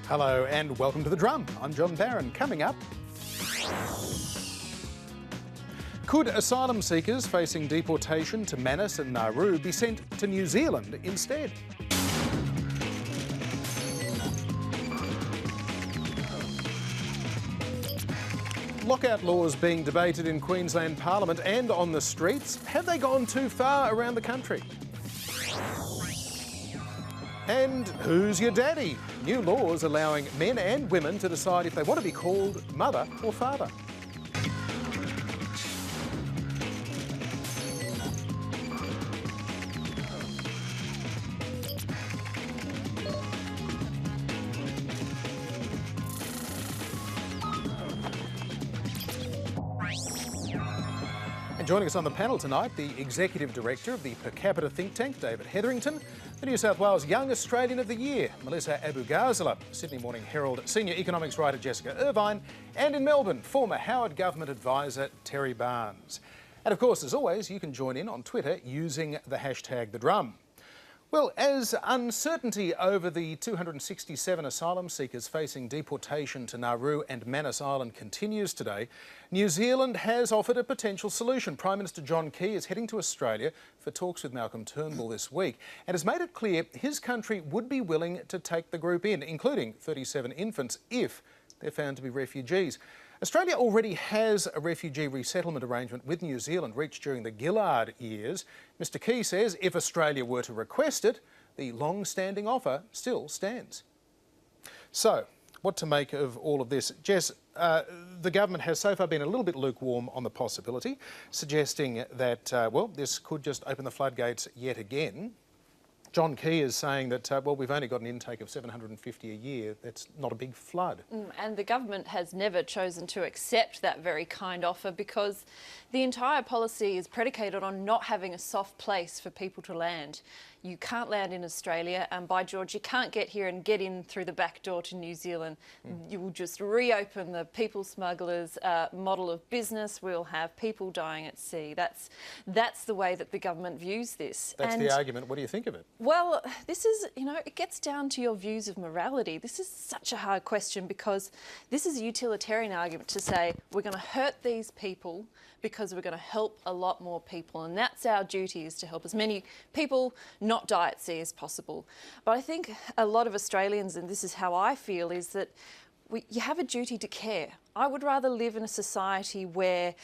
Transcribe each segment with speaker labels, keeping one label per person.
Speaker 1: Hello and welcome to The Drum. I'm John Barron. Coming up, could asylum seekers facing deportation to Manus and Nauru be sent to New Zealand instead? Lockout laws being debated in Queensland Parliament and on the streets. Have they gone too far around the country? And who's your daddy? New laws allowing men and women to decide if they want to be called mother or father. And joining us on the panel tonight, the Executive Director of the Per Capita think tank, David Hetherington, the New South Wales Young Australian of the Year, Melissa Abu-Gazaleh, Sydney Morning Herald Senior Economics Writer Jessica Irvine, and in Melbourne, former Howard Government Advisor Terry Barnes. And of course, as always, you can join in on Twitter using the hashtag #TheDrum. Well, as uncertainty over the 267 asylum seekers facing deportation to Nauru and Manus Island continues today, New Zealand has offered a potential solution. Prime Minister John Key is heading to Australia for talks with Malcolm Turnbull this week and has made it clear his country would be willing to take the group in, including 37 infants, if they're found to be refugees. Australia already has a refugee resettlement arrangement with New Zealand reached during the Gillard years. Mr Key says if Australia were to request it, the long-standing offer still stands. So, what to make of all of this? Jess, the government has so far been a little bit lukewarm on the possibility, suggesting that, well, this could just open the floodgates yet again. John Key is saying that, well, we've only got an intake of 750 a year. That's not a big flood.
Speaker 2: And the government has never chosen to accept that very kind offer because the entire policy is predicated on not having a soft place for people to land. You can't land in Australia, and by George, you can't get here and get in through the back door to New Zealand. You will just reopen the people smugglers model of business. We'll have people dying at sea. That's the way that the government views this.
Speaker 1: That's the argument. What do you think of it?
Speaker 2: Well, this is, it gets down to your views of morality. This is such a hard question because this is a utilitarian argument to say we're going to hurt these people because we're going to help a lot more people, and that's our duty, is to help as many people not die at sea as possible. But I think a lot of Australians, and this is how I feel, is that you have a duty to care. I would rather live in a society where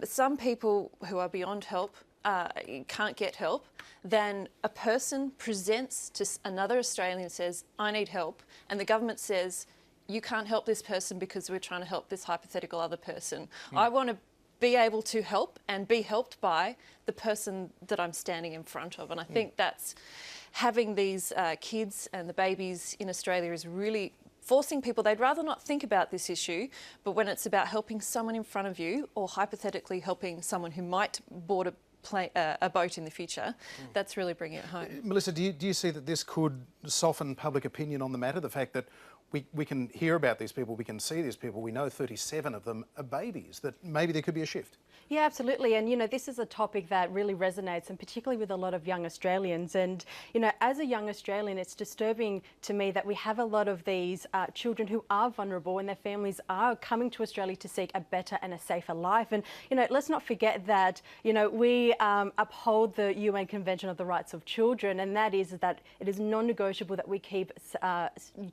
Speaker 2: some people who are beyond help can't get help than a person presents to another Australian and says, I need help, and the government says, you can't help this person because we're trying to help this hypothetical other person. I want to be able to help and be helped by the person that I'm standing in front of. And I think that's having these kids and the babies in Australia is really forcing people, they'd rather not think about this issue, but when it's about helping someone in front of you or hypothetically helping someone who might board a boat in the future, that's really bringing it home.
Speaker 1: Melissa, do you see that this could soften public opinion on the matter? The fact that we can hear about these people, we can see these people, we know 37 of them are babies, that maybe there could be a shift.
Speaker 3: Yeah, absolutely. And, this is a topic that really resonates, and particularly with a lot of young Australians. And, as a young Australian, it's disturbing to me that we have a lot of these children who are vulnerable and their families are coming to Australia to seek a better and a safer life. And, let's not forget that, we uphold the UN Convention of the Rights of Children, and that is that it is non-negotiable that we keep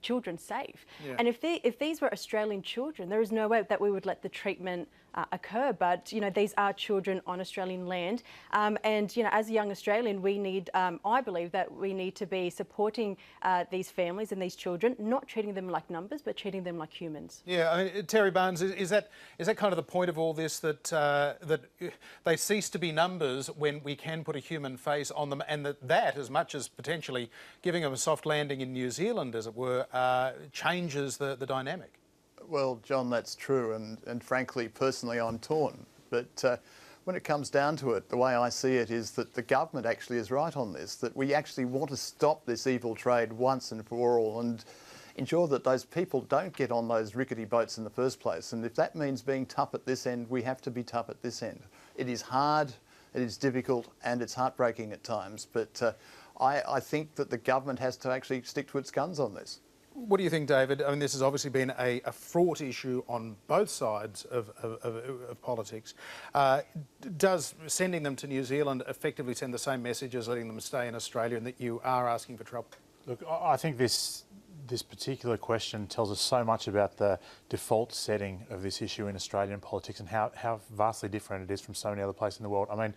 Speaker 3: children safe. Yeah. And if these were Australian children, there is no way that we would let the treatment occur, but these are children on Australian land, and as a young Australian, we need, I believe that we need to be supporting these families and these children, not treating them like numbers, but treating them like humans. Yeah,
Speaker 1: I mean, Terry Barnes, is that kind of the point of all this, that that they cease to be numbers when we can put a human face on them, and that as much as potentially giving them a soft landing in New Zealand, as it were, changes the dynamic?
Speaker 4: Well, John, that's true, and frankly, personally, I'm torn. But when it comes down to it, the way I see it is that the government actually is right on this, that we actually want to stop this evil trade once and for all and ensure that those people don't get on those rickety boats in the first place. And if that means being tough at this end, we have to be tough at this end. It is hard, it is difficult, and it's heartbreaking at times, but I think that the government has to actually stick to its guns on this.
Speaker 1: What do you think, David? I mean, this has obviously been a fraught issue on both sides of politics. Does sending them to New Zealand effectively send the same message as letting them stay in Australia, and that you are asking for trouble?
Speaker 5: Look, I think this particular question tells us so much about the default setting of this issue in Australian politics and how vastly different it is from so many other places in the world. I mean,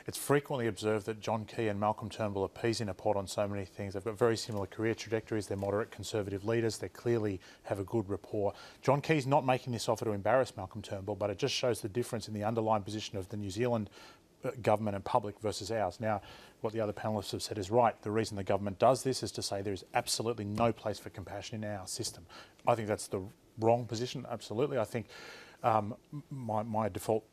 Speaker 5: it's frequently observed that John Key and Malcolm Turnbull are peas in a pod on so many things. They've got very similar career trajectories. They're moderate conservative leaders. They clearly have a good rapport. John Key's not making this offer to embarrass Malcolm Turnbull, but it just shows the difference in the underlying position of the New Zealand government and public versus ours. Now, what the other panellists have said is right. The reason the government does this is to say there is absolutely no place for compassion in our system. I think that's the wrong position, absolutely. I think my default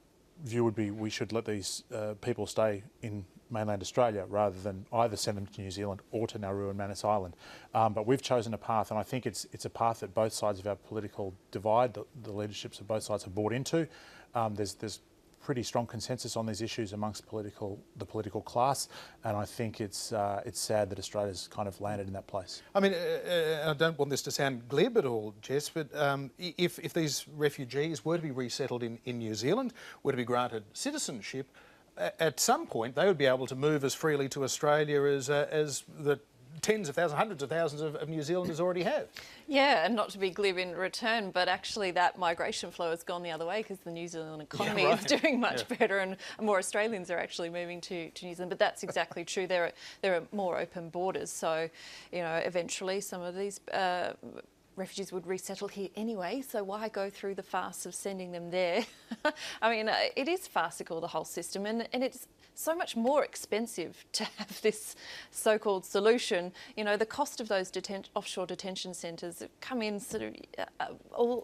Speaker 5: view would be we should let these people stay in mainland Australia rather than either send them to New Zealand or to Nauru and Manus Island. But we've chosen a path, and I think it's a path that both sides of our political divide, the leaderships of both sides have bought into. There's pretty strong consensus on these issues amongst the political class, and I think it's sad that Australia's kind of landed in that place.
Speaker 1: I mean, I don't want this to sound glib at all, Jess, but if these refugees were to be resettled in New Zealand, were to be granted citizenship, at some point they would be able to move as freely to Australia as the tens of thousands, hundreds of thousands of New Zealanders already have.
Speaker 2: Yeah, and not to be glib in return, but actually that migration flow has gone the other way because the New Zealand economy is doing much better, and more Australians are actually moving to New Zealand. But that's exactly true. There are more open borders, so eventually some of these refugees would resettle here anyway, so why go through the farce of sending them there? I mean, it is farcical, the whole system, and it's so much more expensive to have this so-called solution. The cost of those offshore detention centres come in sort of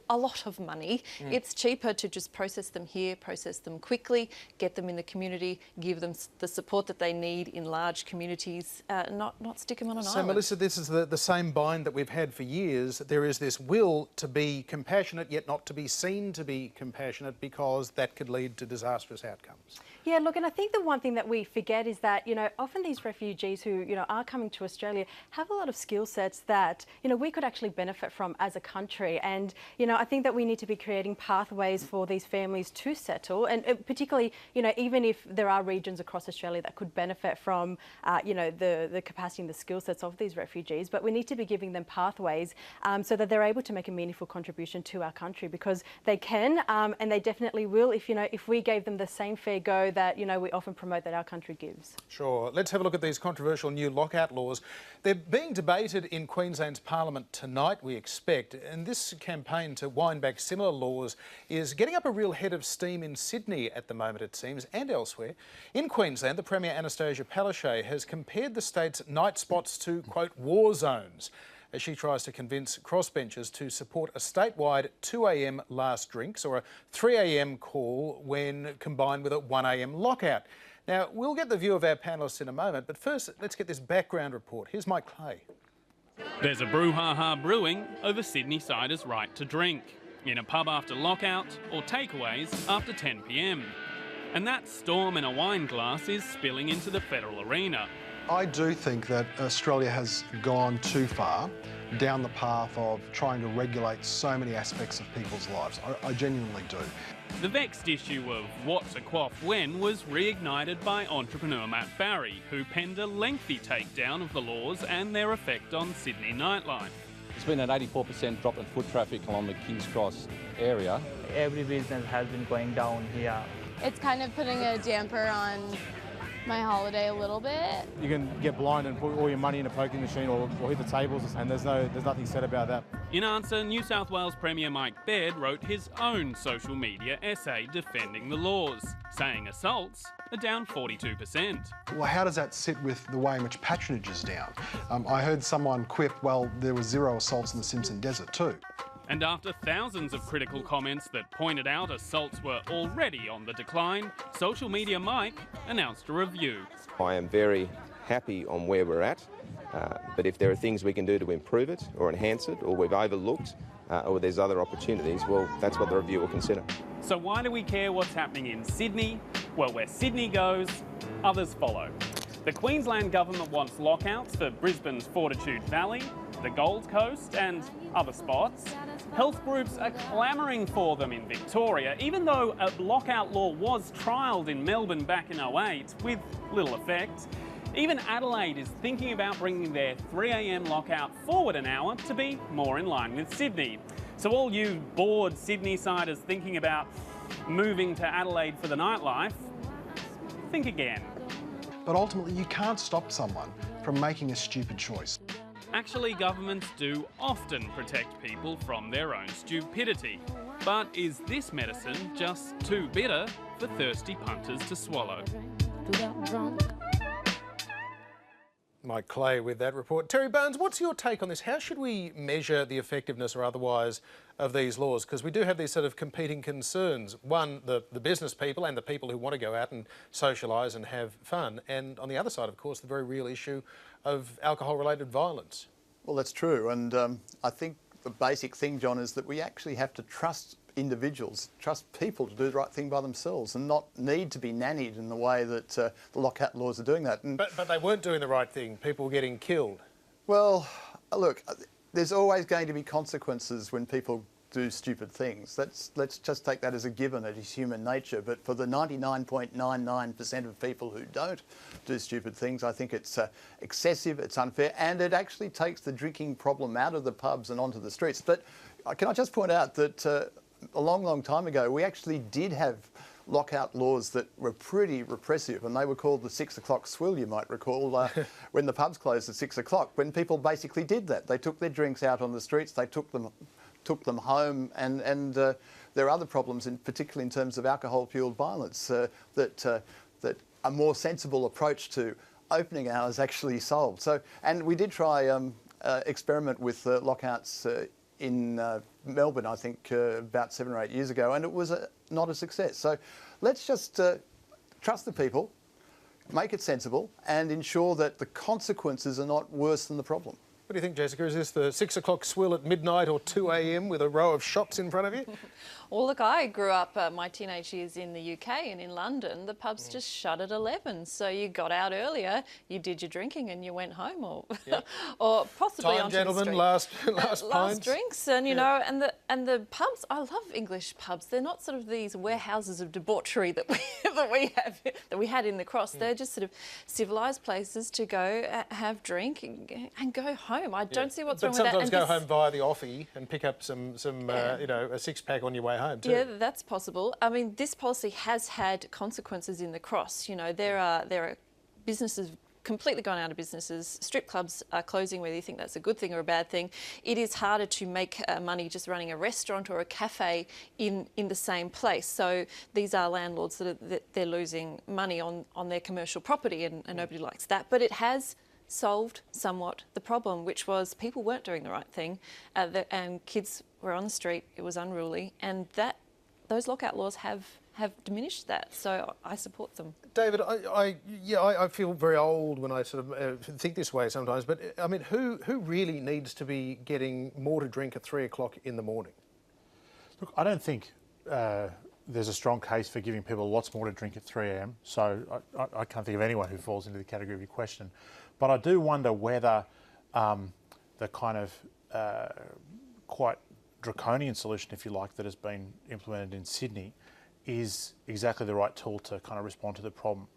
Speaker 2: a lot of money. It's cheaper to just process them here, process them quickly, get them in the community, give them the support that they need in large communities, not stick them on an island.
Speaker 1: So, Melissa, this is the same bind that we've had for years. There is this will to be compassionate, yet not to be seen to be compassionate, because that could lead to disastrous outcomes.
Speaker 3: Yeah, look, and I think the one thing that we forget is that, often these refugees who, are coming to Australia have a lot of skill sets that, we could actually benefit from as a country. And, I think that we need to be creating pathways for these families to settle, and particularly, even if there are regions across Australia that could benefit from, the capacity and the skill sets of these refugees, but we need to be giving them pathways so that they're able to make a meaningful contribution to our country, because they can, and they definitely will if we gave them the same fair go that we often promote that our country gives.
Speaker 1: Sure. Let's have a look at these controversial new lockout laws. They're being debated in Queensland's Parliament tonight, we expect, and this campaign to wind back similar laws is getting up a real head of steam in Sydney at the moment, it seems, and elsewhere. In Queensland, the Premier Anastasia Palaszczuk has compared the state's night spots to, quote, war zones, as she tries to convince crossbenchers to support a statewide 2 a.m. last drinks or a 3 a.m. call when combined with a 1 a.m. lockout. Now, we'll get the view of our panellists in a moment, but first, let's get this background report. Here's Mike Clay.
Speaker 6: There's a brouhaha brewing over Sydney-siders' right to drink, in a pub after lockout or takeaways after 10 p.m. And that storm in a wine glass is spilling into the federal arena.
Speaker 7: I do think that Australia has gone too far down the path of trying to regulate so many aspects of people's lives. I genuinely do.
Speaker 6: The vexed issue of what to quaff when was reignited by entrepreneur Matt Barry, who penned a lengthy takedown of the laws and their effect on Sydney nightlife.
Speaker 8: There's been an 84% drop in foot traffic along the King's Cross area.
Speaker 9: Every business has been going down here.
Speaker 10: It's kind of putting a damper on my holiday a little bit.
Speaker 11: You can get blind and put all your money in a poker machine or hit the tables, and there's nothing said about that.
Speaker 6: In answer, New South Wales Premier Mike Baird wrote his own social media essay defending the laws, saying assaults are down 42%.
Speaker 7: Well, how does that sit with the way in which patronage is down? I heard someone quip, well, there were 0 assaults in the Simpson Desert too.
Speaker 6: And after thousands of critical comments that pointed out assaults were already on the decline, Social Media Mike announced a review.
Speaker 12: I am very happy on where we're at, but if there are things we can do to improve it or enhance it, or we've overlooked, or there's other opportunities, well, that's what the review will consider.
Speaker 6: So why do we care what's happening in Sydney? Well, where Sydney goes, others follow. The Queensland government wants lockouts for Brisbane's Fortitude Valley, the Gold Coast and other spots. Health groups are clamouring for them in Victoria, even though a lockout law was trialled in Melbourne back in 2008 with little effect. Even Adelaide is thinking about bringing their 3 a.m. lockout forward an hour to be more in line with Sydney. So all you bored Sydney-siders thinking about moving to Adelaide for the nightlife, think again.
Speaker 7: But ultimately, you can't stop someone from making a stupid choice.
Speaker 6: Actually, governments do often protect people from their own stupidity. But is this medicine just too bitter for thirsty punters to swallow?
Speaker 1: Mike Clay with that report. Terry Bones, what's your take on this? How should we measure the effectiveness or otherwise of these laws? Because we do have these sort of competing concerns. One, the business people and the people who want to go out and socialise and have fun. And on the other side, of course, the very real issue of alcohol-related violence.
Speaker 4: Well, that's true. And I think the basic thing, John, is that we actually have to trust individuals, trust people to do the right thing by themselves and not need to be nannied in the way that the lockout laws are doing that. And
Speaker 1: but they weren't doing the right thing. People were getting killed.
Speaker 4: Well, look, there's always going to be consequences when people do stupid things. Let's just take that as a given. It is human nature. But for the 99.99% of people who don't do stupid things, I think it's excessive, it's unfair, and it actually takes the drinking problem out of the pubs and onto the streets. But can I just point out that a long time ago, we actually did have lockout laws that were pretty repressive, and they were called the 6 o'clock swill, you might recall, when the pubs closed at 6 o'clock, when people basically did that. They took their drinks out on the streets, they took them home, and there are other problems, particularly in terms of alcohol-fuelled violence, that a more sensible approach to opening hours actually solved. So, and we did try experiment with lockouts in Melbourne, I think, about 7 or 8 years ago, and it was not a success. So let's just trust the people, make it sensible, and ensure that the consequences are not worse than the problem.
Speaker 1: What do you think, Jessica? Is this the 6 o'clock swill at midnight or 2 a.m. with a row of shops in front of you?
Speaker 2: Well, look, I grew up my teenage years in the UK, and in London, the pubs just shut at 11. So you got out earlier, you did your drinking, and you went home, or or possibly
Speaker 1: Time,
Speaker 2: onto
Speaker 1: gentlemen,
Speaker 2: the street.
Speaker 1: last
Speaker 2: Drinks, and you know, and the pubs. I love English pubs. They're not sort of these warehouses of debauchery that we had in the Cross. They're just sort of civilised places to go have drink and go home. I don't see what's wrong with that.
Speaker 1: But sometimes go home via the offie and pick up some you know, a six-pack on your way home too.
Speaker 2: Yeah, that's possible. I mean, this policy has had consequences in the Cross. You know, there are businesses completely gone out of businesses. Strip clubs are closing, whether you think that's a good thing or a bad thing. It is harder to make money just running a restaurant or a cafe in the same place. So these are landlords they're losing money on their commercial property, and nobody likes that. But it has solved somewhat the problem, which was people weren't doing the right thing, and kids were on the street. It was unruly, and those lockout laws have diminished that. So I support them.
Speaker 1: David, I feel very old when I sort of think this way sometimes. But I mean, who really needs to be getting more to drink at 3 o'clock in the morning?
Speaker 5: Look, I don't think there's a strong case for giving people lots more to drink at 3 a.m. So I can't think of anyone who falls into the category of your question. But I do wonder whether the kind of quite draconian solution, if you like, that has been implemented in Sydney is exactly the right tool to kind of respond to the problem.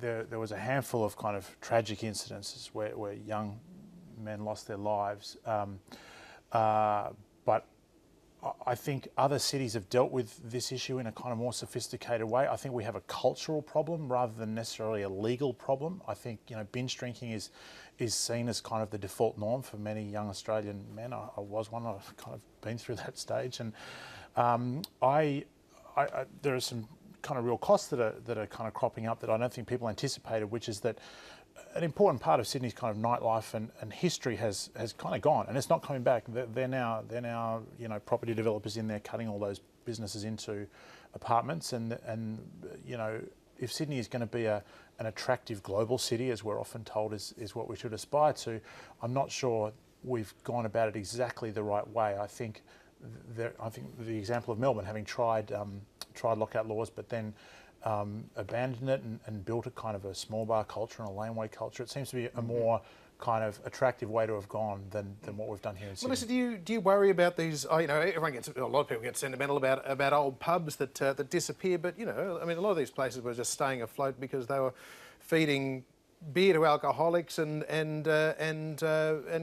Speaker 5: There was a handful of kind of tragic incidences where young men lost their lives, but I think other cities have dealt with this issue in a kind of more sophisticated way. I think we have a cultural problem rather than necessarily a legal problem. I think, you know, binge drinking is seen as kind of the default norm for many young Australian men. I was one. I've kind of been through that stage, and there are some kind of real costs that are kind of cropping up that I don't think people anticipated, which is that an important part of Sydney's kind of nightlife and history has kind of gone, and it's not coming back. They're now you know, property developers in there cutting all those businesses into apartments, and you know, if Sydney is going to be an attractive global city, as we're often told is what we should aspire to, I'm not sure we've gone about it exactly the right way. I think the example of Melbourne having tried lockout laws, but then abandoned it and built a kind of a small bar culture and a laneway culture. It seems to be a more kind of attractive way to have gone than what we've done here in Sydney.
Speaker 1: Melissa, do you worry about these? You know, a lot of people get sentimental about old pubs that disappear, but you know, I mean, a lot of these places were just staying afloat because they were feeding beer to alcoholics and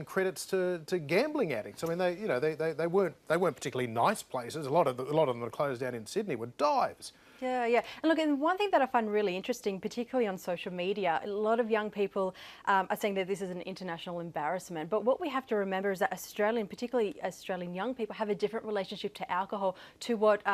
Speaker 1: credits to gambling addicts. I mean, they weren't particularly nice places. A lot of them that closed down in Sydney were dives.
Speaker 3: Yeah. And look, and one thing that I find really interesting, particularly on social media, a lot of young people are saying that this is an international embarrassment. But what we have to remember is that particularly Australian young people, have a different relationship to alcohol to what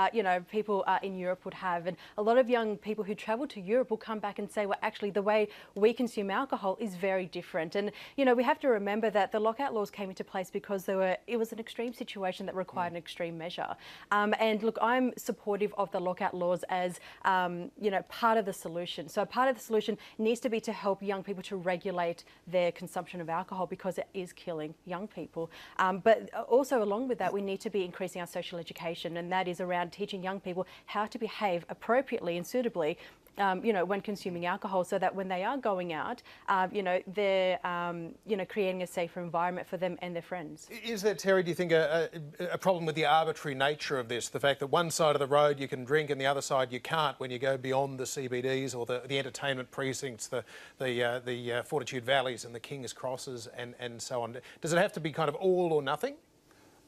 Speaker 3: people in Europe would have. And a lot of young people who travel to Europe will come back and say, well, actually, the way we consume alcohol is very different. And we have to remember that the lockout laws came into place because it was an extreme situation that required an extreme measure. And look, I'm supportive of the lockout laws as part of the solution. So part of the solution needs to be to help young people to regulate their consumption of alcohol because it is killing young people. But also along with that, we need to be increasing our social education, and that is around teaching young people how to behave appropriately and suitably when consuming alcohol, so that when they are going out, they're creating a safer environment for them and their friends.
Speaker 1: Is there, Terry, do you think, a problem with the arbitrary nature of this? The fact that one side of the road you can drink and the other side you can't when you go beyond the CBDs or the entertainment precincts, the Fortitude Valleys and the King's Crosses and so on? Does it have to be kind of all or nothing?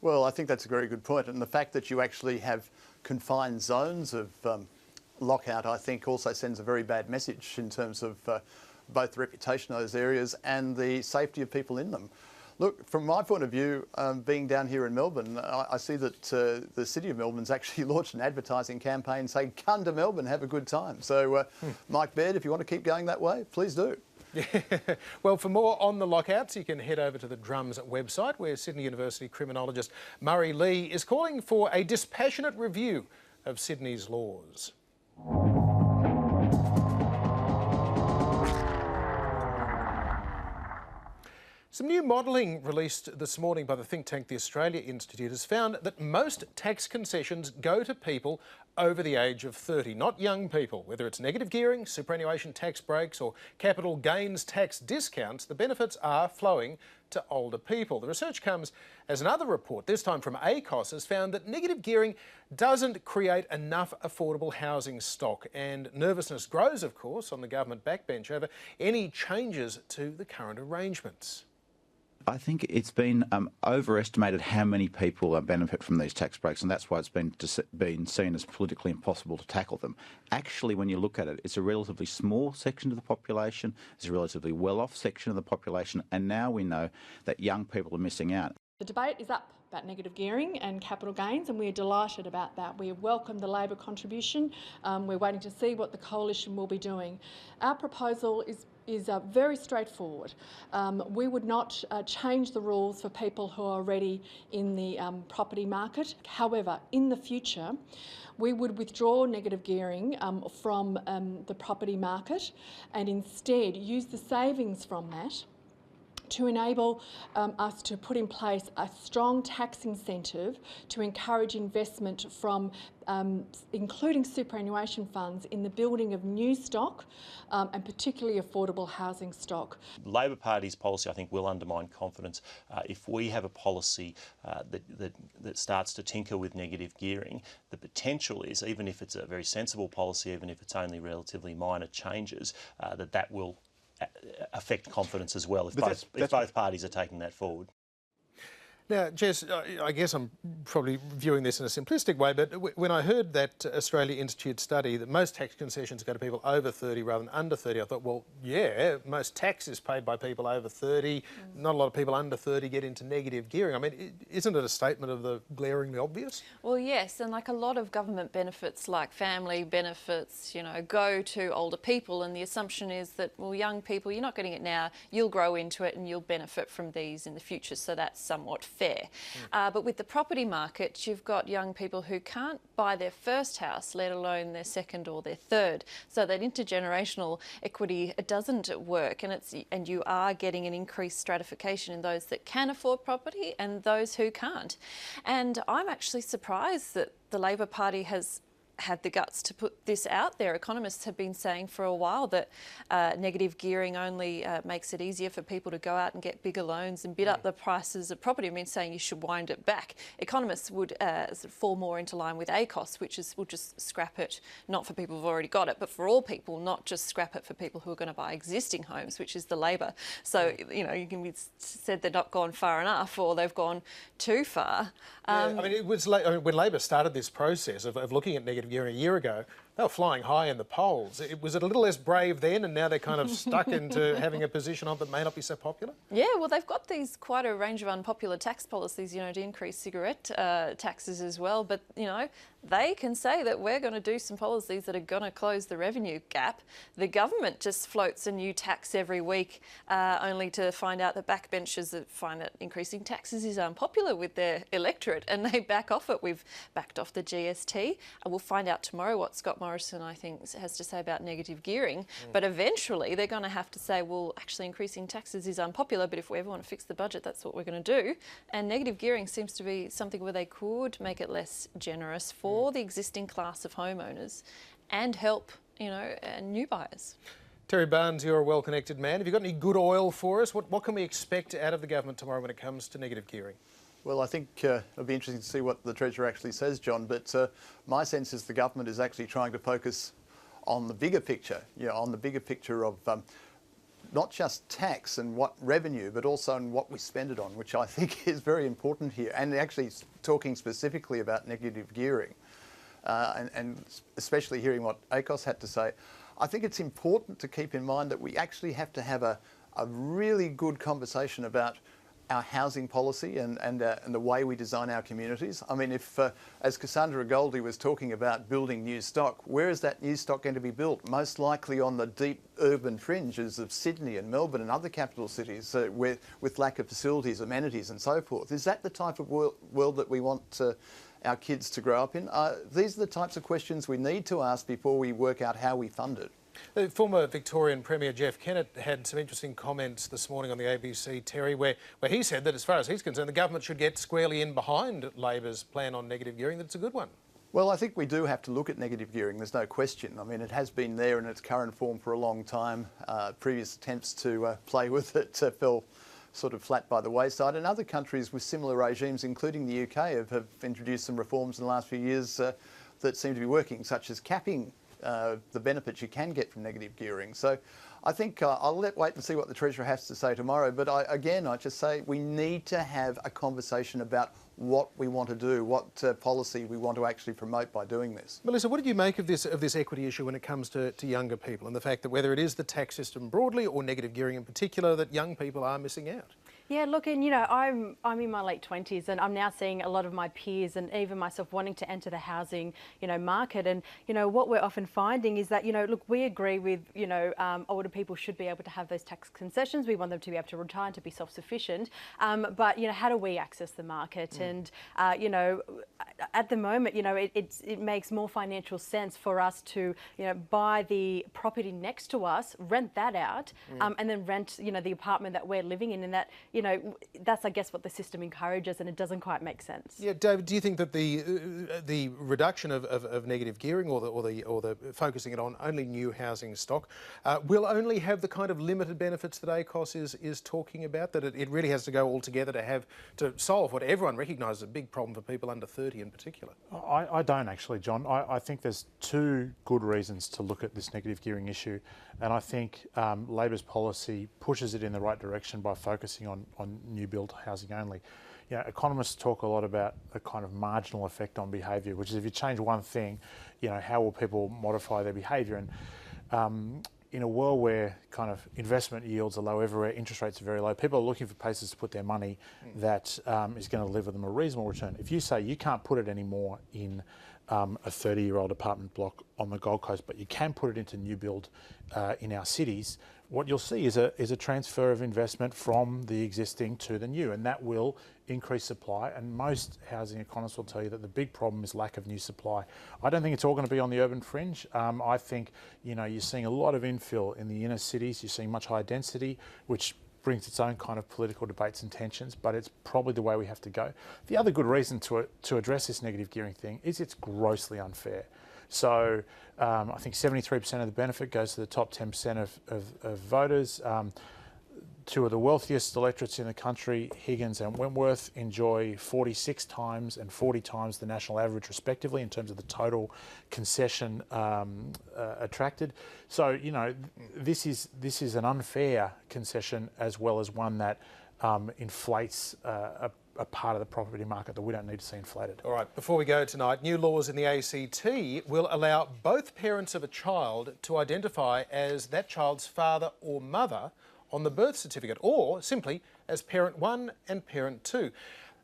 Speaker 4: Well, I think that's a very good point. And the fact that you actually have confined zones of lockout, I think, also sends a very bad message in terms of both the reputation of those areas and the safety of people in them. Look, from my point of view, being down here in Melbourne, I see that the City of Melbourne's actually launched an advertising campaign saying, come to Melbourne, have a good time. So, Mike Baird, if you want to keep going that way, please do.
Speaker 1: Yeah. Well, for more on the lockouts, you can head over to the Drums website, where Sydney University criminologist Murray Lee is calling for a dispassionate review of Sydney's laws. Some new modelling released this morning by the think tank the Australia Institute has found that most tax concessions go to people over the age of 30, not young people. Whether it's negative gearing, superannuation tax breaks or capital gains tax discounts, the benefits are flowing to older people. The research comes as another report, this time from ACOS, has found that negative gearing doesn't create enough affordable housing stock, and nervousness grows, of course, on the government backbench over any changes to the current arrangements.
Speaker 13: I think it's been overestimated how many people benefit from these tax breaks, and that's why it's been seen as politically impossible to tackle them. Actually, when you look at it, it's a relatively small section of the population, it's a relatively well-off section of the population, and now we know that young people are missing out.
Speaker 14: The debate is up about negative gearing and capital gains, and we're delighted about that. We welcome the Labor contribution. We're waiting to see what the coalition will be doing. Our proposal is very straightforward. We would not change the rules for people who are already in the property market. However, in the future, we would withdraw negative gearing from the property market and instead use the savings from that to enable us to put in place a strong tax incentive to encourage investment from including superannuation funds in the building of new stock and particularly affordable housing stock.
Speaker 15: The Labor Party's policy, I think, will undermine confidence if we have a policy that starts to tinker with negative gearing. The potential is, even if it's a very sensible policy, even if it's only relatively minor changes, that will affect confidence as well if both parties are taking that forward.
Speaker 1: Now, Jess, I guess I'm probably viewing this in a simplistic way, but when I heard that Australia Institute study that most tax concessions go to people over 30 rather than under 30, I thought, well, yeah, most tax is paid by people over 30. Not a lot of people under 30 get into negative gearing. I mean, isn't it a statement of the glaringly obvious?
Speaker 2: Well, yes, and like a lot of government benefits, like family benefits, go to older people, and the assumption is that, well, young people, you're not getting it now, you'll grow into it and you'll benefit from these in the future, so that's somewhat fair. But with the property market, you've got young people who can't buy their first house, let alone their second or their third. So that intergenerational equity, it doesn't work, and you are getting an increased stratification in those that can afford property and those who can't. And I'm actually surprised that the Labor Party has had the guts to put this out there. Economists have been saying for a while that negative gearing only makes it easier for people to go out and get bigger loans and bid up the prices of property. I mean, saying you should wind it back. Economists would sort of fall more into line with ACOS, which is we'll just scrap it, not for people who've already got it, but for all people, not just scrap it for people who are going to buy existing homes, which is the Labor. So, you know, you can be said they've not gone far enough or they've gone too far.
Speaker 1: I mean, it was when Labor started this process of looking at negative gearing a year ago, they were flying high in the polls. Was it a little less brave then, and now they're kind of stuck into having a position on that may not be so popular?
Speaker 2: Yeah, well, they've got quite a range of unpopular tax policies, you know, to increase cigarette taxes as well. But, you know, they can say that we're going to do some policies that are going to close the revenue gap. The government just floats a new tax every week, only to find out that backbenchers that find that increasing taxes is unpopular with their electorate, and they back off it. We've backed off the GST. We'll find out tomorrow what Scott Morrison, I think, has to say about negative gearing. But eventually they're going to have to say, well, actually increasing taxes is unpopular, but if we ever want to fix the budget, that's what we're going to do. And negative gearing seems to be something where they could make it less generous for the existing class of homeowners and help, you know, new buyers.
Speaker 1: Terry Barnes, you're a well-connected man. Have you got any good oil for us? What can we expect out of the government tomorrow when it comes to negative gearing?
Speaker 4: Well, I think it'll be interesting to see what the Treasurer actually says, John, but my sense is the government is actually trying to focus on the bigger picture, you know, on the bigger picture of not just tax and what revenue, but also on what we spend it on, which I think is very important here, and actually talking specifically about negative gearing, and especially hearing what ACOS had to say. I think it's important to keep in mind that we actually have to have a really good conversation about our housing policy and the way we design our communities. I mean, if, as Cassandra Goldie was talking about building new stock, where is that new stock going to be built? Most likely on the deep urban fringes of Sydney and Melbourne and other capital cities with lack of facilities, amenities and so forth. Is that the type of world that we want our kids to grow up in? These are the types of questions we need to ask before we work out how we fund it.
Speaker 1: The former Victorian Premier Jeff Kennett had some interesting comments this morning on the ABC, Terry, where he said that as far as he's concerned, the government should get squarely in behind Labor's plan on negative gearing, that it's a good one.
Speaker 4: Well, I think we do have to look at negative gearing, there's no question. I mean, it has been there in its current form for a long time. Previous attempts to play with it fell sort of flat by the wayside, and other countries with similar regimes, including the UK, have introduced some reforms in the last few years that seem to be working, such as capping the benefits you can get from negative gearing. So I think I'll wait and see what the Treasurer has to say tomorrow. But I just say we need to have a conversation about what we want to do, what policy we want to actually promote by doing this.
Speaker 1: Melissa, what did you make of this equity issue when it comes to younger people and the fact that whether it is the tax system broadly or negative gearing in particular, that young people are missing out?
Speaker 3: Yeah, look, and you know, I'm in my late 20s, and I'm now seeing a lot of my peers and even myself wanting to enter the housing, you know, market. And you know, what we're often finding is that, you know, look, we agree with, you know, older people should be able to have those tax concessions. We want them to be able to retire and to be self-sufficient. But you know, how do we access the market? And you know, at the moment, you know, it makes more financial sense for us to, you know, buy the property next to us, rent that out, and then rent, you know, the apartment that we're living in, and that, you know, that's, I guess, what the system encourages, and it doesn't quite make sense.
Speaker 1: Yeah, David, do you think that the reduction of negative gearing or the focusing it on only new housing stock will only have the kind of limited benefits that ACOS is talking about? That it really has to go all together to solve what everyone recognises is a big problem for people under 30 in particular?
Speaker 5: I don't actually, John. I think there's two good reasons to look at this negative gearing issue, and I think Labor's policy pushes it in the right direction by focusing on new build housing only. You know, economists talk a lot about a kind of marginal effect on behaviour, which is if you change one thing, you know, how will people modify their behaviour? And in a world where kind of investment yields are low everywhere, interest rates are very low, people are looking for places to put their money that is going to deliver them a reasonable return. If you say you can't put it anymore in a 30-year-old apartment block on the Gold Coast, but you can put it into new build in our cities, what you'll see is a transfer of investment from the existing to the new, and that will increase supply. And most housing economists will tell you that the big problem is lack of new supply. I don't think it's all going to be on the urban fringe. I think, you know, you're seeing a lot of infill in the inner cities. You're seeing much higher density, which brings its own kind of political debates and tensions, but it's probably the way we have to go. The other good reason to address this negative gearing thing is it's grossly unfair. So I think 73% of the benefit goes to the top 10% of voters. Two of the wealthiest electorates in the country, Higgins and Wentworth, enjoy 46 times and 40 times the national average respectively in terms of the total concession attracted. So, you know, this is an unfair concession as well as one that inflates a part of the property market that we don't need to see inflated.
Speaker 1: All right, before we go tonight, new laws in the ACT will allow both parents of a child to identify as that child's father or mother on the birth certificate, or simply as parent 1 and parent 2.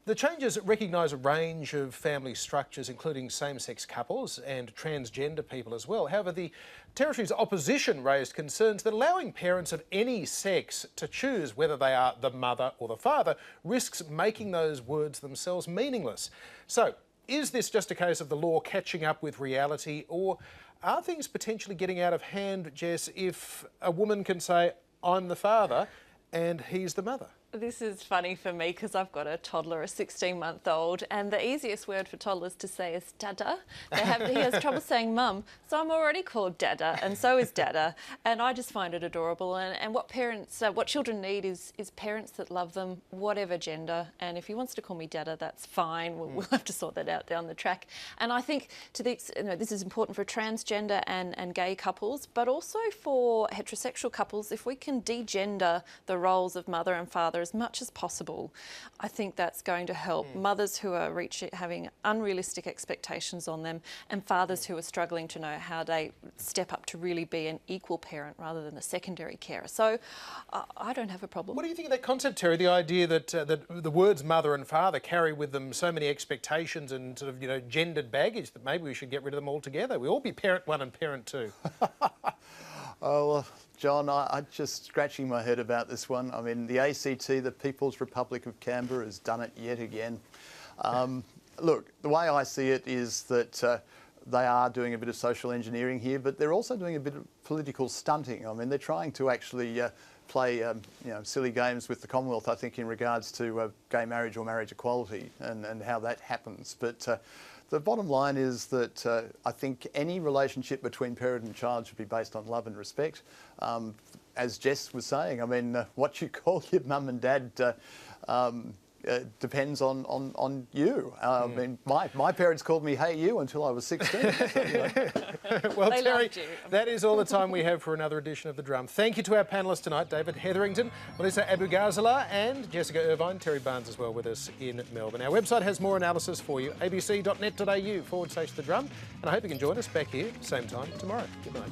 Speaker 1: The changes recognise a range of family structures, including same-sex couples and transgender people as well. However, the Territory's opposition raised concerns that allowing parents of any sex to choose whether they are the mother or the father risks making those words themselves meaningless. So, is this just a case of the law catching up with reality, or are things potentially getting out of hand, Jess, if a woman can say, I'm the father and he's the mother?
Speaker 2: This is funny for me because I've got a toddler, a 16-month-old, and the easiest word for toddlers to say is dada. He has trouble saying mum, so I'm already called dada, and so is dada, and I just find it adorable. And what parents, what children need is parents that love them, whatever gender. And if he wants to call me dada, that's fine. We'll have to sort that out down the track. And I think this is important for transgender and gay couples, but also for heterosexual couples. If we can degender the roles of mother and father as much as possible, I think that's going to help mothers who are having unrealistic expectations on them, and fathers who are struggling to know how they step up to really be an equal parent rather than a secondary carer. So I don't have a problem.
Speaker 1: What do you think of that concept, Terry? The idea that that the words mother and father carry with them so many expectations and sort of, you know, gendered baggage that maybe we should get rid of them altogether. We all be parent 1 and parent 2.
Speaker 4: Oh, well, John, I'm just scratching my head about this one. I mean, the ACT, the People's Republic of Canberra, has done it yet again. Look, the way I see it is that they are doing a bit of social engineering here, but they're also doing a bit of political stunting. I mean, they're trying to actually play silly games with the Commonwealth, I think, in regards to gay marriage or marriage equality and how that happens. But the bottom line is that I think any relationship between parent and child should be based on love and respect. As Jess was saying, I mean, what you call your mum and dad depends on you. I mean, my parents called me "Hey you" until I was 16. So, you know.
Speaker 1: Well, Terry, that is all the time we have for another edition of The Drum. Thank you to our panellists tonight, David Hetherington, Melissa Abu-Gazaleh and Jessica Irvine. Terry Barnes as well with us in Melbourne. Our website has more analysis for you, abc.net.au/The Drum. And I hope you can join us back here, same time tomorrow. Good night.